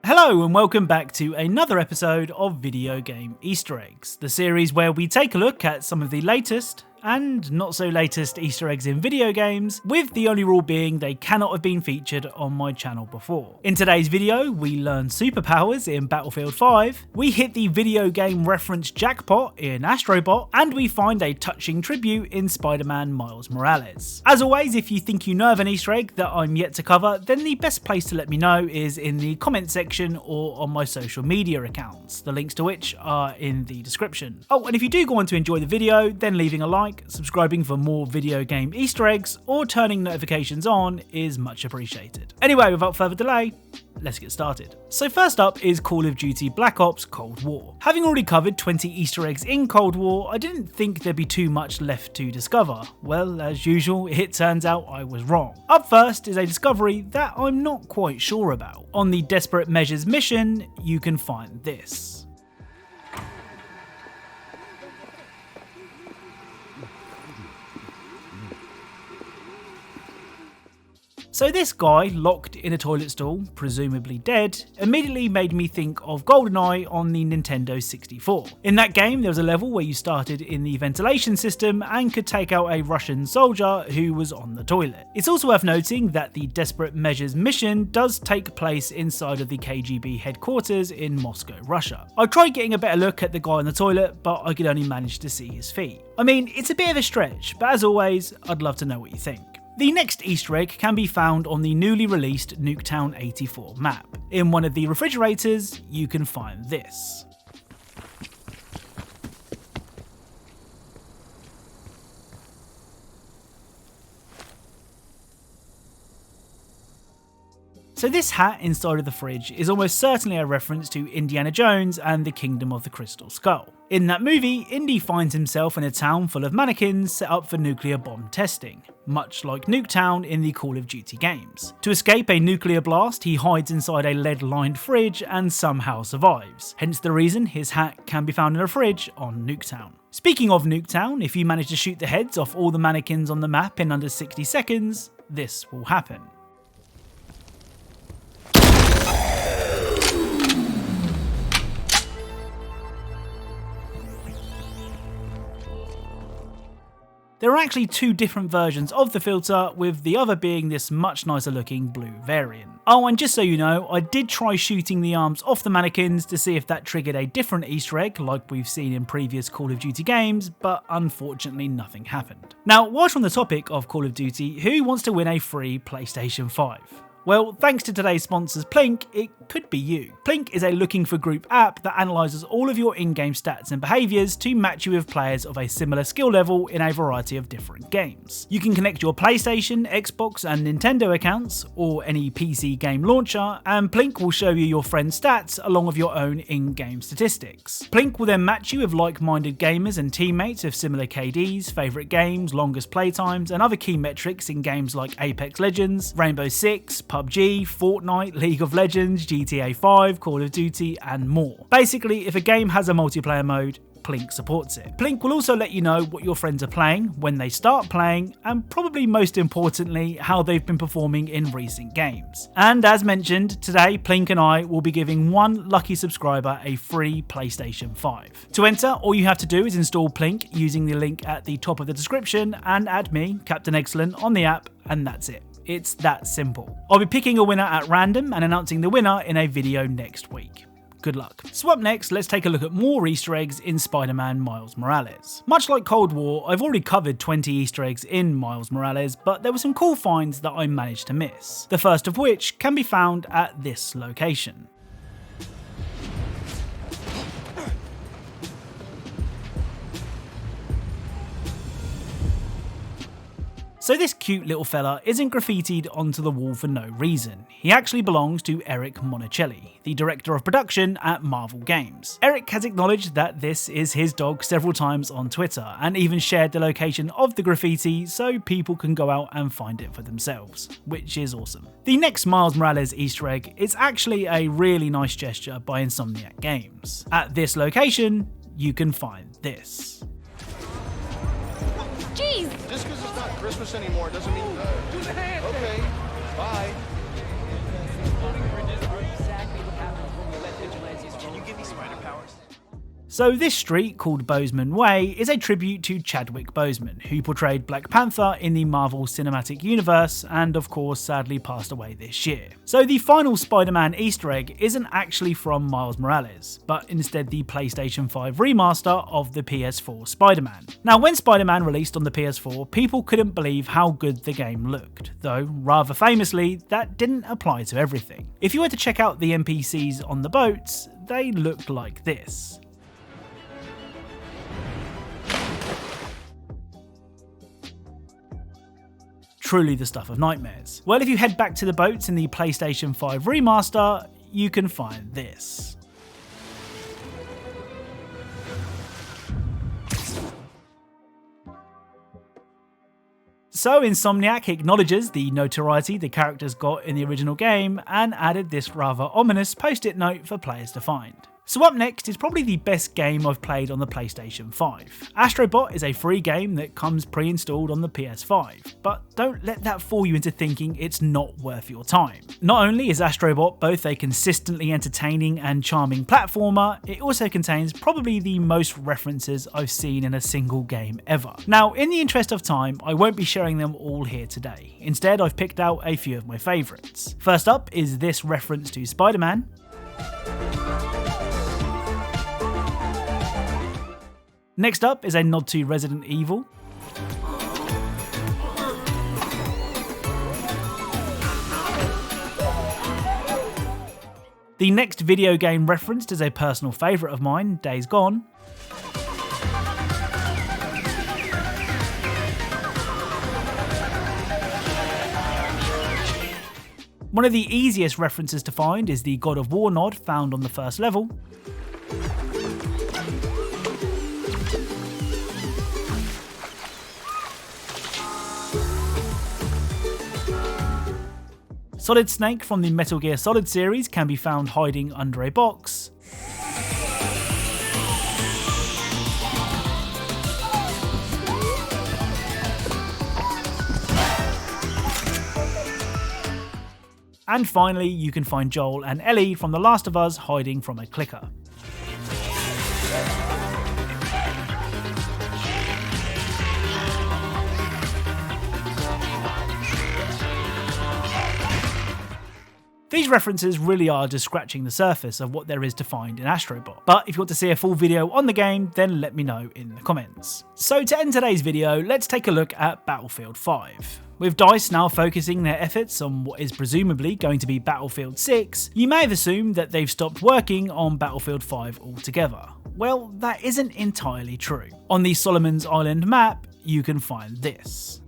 Hello and welcome back to another episode of Video Game Easter Eggs, the series where we take a look at some of the latest and not so latest Easter eggs in video games, with the only rule being they cannot have been featured on my channel before. In today's video, we learn superpowers in Battlefield 5, we hit the video game reference jackpot in Astrobot, and we find a touching tribute in Spider-Man Miles Morales. As always, if you think you know of an Easter egg that I'm yet to cover, then the best place to let me know is in the comment section or on my social media accounts, the links to which are in the description. Oh, and if you do go on to enjoy the video, then leaving a like, subscribing for more video game Easter eggs, or turning notifications on is much appreciated. Anyway, without further delay, let's get started. So first up is Call of Duty Black Ops Cold War. Having already covered 20 Easter eggs in Cold War, I didn't think there'd be too much left to discover. Well, as usual, it turns out I was wrong. Up first is a discovery that I'm not quite sure about. On the Desperate Measures mission, you can find this. So this guy, locked in a toilet stall, presumably dead, immediately made me think of GoldenEye on the Nintendo 64. In that game, there was a level where you started in the ventilation system and could take out a Russian soldier who was on the toilet. It's also worth noting that the Desperate Measures mission does take place inside of the KGB headquarters in Moscow, Russia. I tried getting a better look at the guy on the toilet, but I could only manage to see his feet. I mean, it's a bit of a stretch, but as always, I'd love to know what you think. The next Easter egg can be found on the newly released Nuketown 84 map. In one of the refrigerators, you can find this. So this hat inside of the fridge is almost certainly a reference to Indiana Jones and the Kingdom of the Crystal Skull. In that movie, Indy finds himself in a town full of mannequins set up for nuclear bomb testing, much like Nuketown in the Call of Duty games. To escape a nuclear blast, he hides inside a lead-lined fridge and somehow survives, hence the reason his hat can be found in a fridge on Nuketown. Speaking of Nuketown, if you manage to shoot the heads off all the mannequins on the map in under 60 seconds, this will happen. There are actually two different versions of the filter, with the other being this much nicer looking blue variant. Oh, and just so you know, I did try shooting the arms off the mannequins to see if that triggered a different Easter egg like we've seen in previous Call of Duty games, but unfortunately nothing happened. Now, whilst on the topic of Call of Duty, who wants to win a free PlayStation 5? Well, thanks to today's sponsors Plink, it could be you. Plink is a looking for group app that analyses all of your in-game stats and behaviours to match you with players of a similar skill level in a variety of different games. You can connect your PlayStation, Xbox and Nintendo accounts, or any PC game launcher, and Plink will show you your friends' stats along with your own in-game statistics. Plink will then match you with like-minded gamers and teammates with similar KDs, favourite games, longest playtimes, and other key metrics in games like Apex Legends, Rainbow Six, PUBG, Fortnite, League of Legends, GTA 5, Call of Duty, and more. Basically, if a game has a multiplayer mode, Plink supports it. Plink will also let you know what your friends are playing, when they start playing, and probably most importantly, how they've been performing in recent games. And as mentioned, today Plink and I will be giving one lucky subscriber a free PlayStation 5. To enter, all you have to do is install Plink using the link at the top of the description and add me, CaptEggcellent, on the app, and that's it. It's that simple. I'll be picking a winner at random and announcing the winner in a video next week. Good luck. So up next, let's take a look at more Easter eggs in Spider-Man Miles Morales. Much like Cold War, I've already covered 20 Easter eggs in Miles Morales, but there were some cool finds that I managed to miss. The first of which can be found at this location. So this cute little fella isn't graffitied onto the wall for no reason. He actually belongs to Eric Monicelli, the director of production at Marvel Games. Eric has acknowledged that this is his dog several times on Twitter, and even shared the location of the graffiti so people can go out and find it for themselves, which is awesome. The next Miles Morales Easter egg is actually a really nice gesture by Insomniac Games. At this location, you can find this. Jeez! Just because it's not Christmas anymore doesn't mean... do the hand! Okay, bye. So this street, called Bozeman Way, is a tribute to Chadwick Boseman, who portrayed Black Panther in the Marvel Cinematic Universe and of course sadly passed away this year. So the final Spider-Man Easter egg isn't actually from Miles Morales, but instead the PlayStation 5 remaster of the PS4 Spider-Man. Now when Spider-Man released on the PS4, people couldn't believe how good the game looked, though rather famously that didn't apply to everything. If you were to check out the NPCs on the boats, they looked like this. Truly the stuff of nightmares. Well, if you head back to the boats in the PlayStation 5 remaster, you can find this. So Insomniac acknowledges the notoriety the characters got in the original game and added this rather ominous post-it note for players to find. So up next is probably the best game I've played on the PlayStation 5. Astrobot is a free game that comes pre-installed on the PS5, but don't let that fool you into thinking it's not worth your time. Not only is Astrobot both a consistently entertaining and charming platformer, it also contains probably the most references I've seen in a single game ever. Now, in the interest of time, I won't be sharing them all here today. Instead, I've picked out a few of my favourites. First up is this reference to Spider-Man. Next up is a nod to Resident Evil. The next video game referenced is a personal favourite of mine, Days Gone. One of the easiest references to find is the God of War nod found on the first level. Solid Snake from the Metal Gear Solid series can be found hiding under a box. And finally, you can find Joel and Ellie from The Last of Us hiding from a clicker. These references really are just scratching the surface of what there is to find in Astrobot, but if you want to see a full video on the game, then let me know in the comments. So to end today's video, let's take a look at Battlefield 5. With DICE now focusing their efforts on what is presumably going to be Battlefield 6, you may have assumed that they've stopped working on Battlefield 5 altogether. Well, that isn't entirely true. On the Solomon's Island map, you can find this.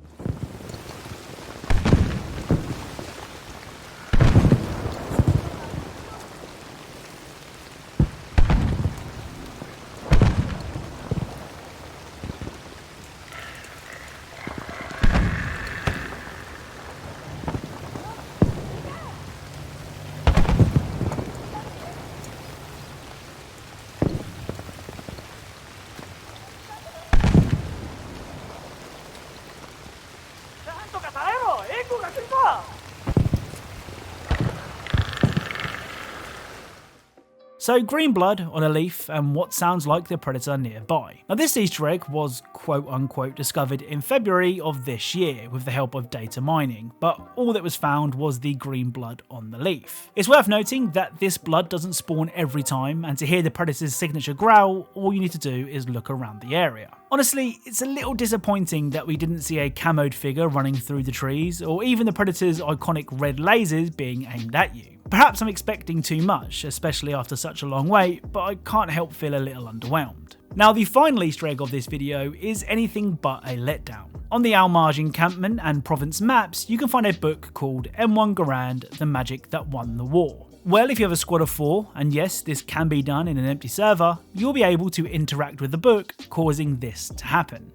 So green blood on a leaf and what sounds like the predator nearby. Now this Easter egg was quote unquote discovered in February of this year with the help of data mining, but all that was found was the green blood on the leaf. It's worth noting that this blood doesn't spawn every time, and to hear the predator's signature growl, all you need to do is look around the area. Honestly, it's a little disappointing that we didn't see a camoed figure running through the trees, or even the predator's iconic red lasers being aimed at you. Perhaps I'm expecting too much, especially after such a long wait, but I can't help feel a little underwhelmed. Now the final Easter egg of this video is anything but a letdown. On the Al Marj encampment and province maps, you can find a book called M1 Garand, The Magic That Won the War. Well, if you have a squad of 4, and yes, this can be done in an empty server, you'll be able to interact with the book, causing this to happen.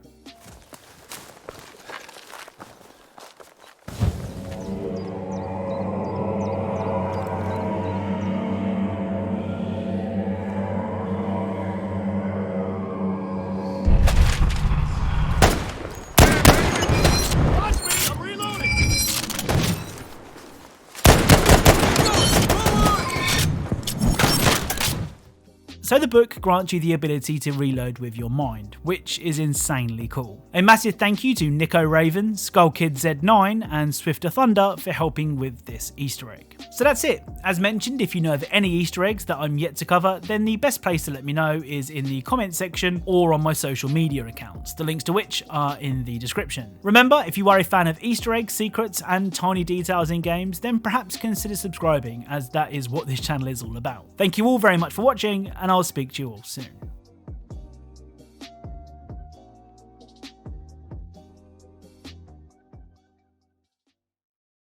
So the book grants you the ability to reload with your mind, which is insanely cool. A massive thank you to Nico Raven, SkullKidZ9 and Swifter Thunder for helping with this Easter egg. So that's it. As mentioned, if you know of any Easter eggs that I'm yet to cover, then the best place to let me know is in the comments section or on my social media accounts, the links to which are in the description. Remember, if you are a fan of Easter eggs, secrets and tiny details in games, then perhaps consider subscribing, as that is what this channel is all about. Thank you all very much for watching, and I'll speak to you all soon.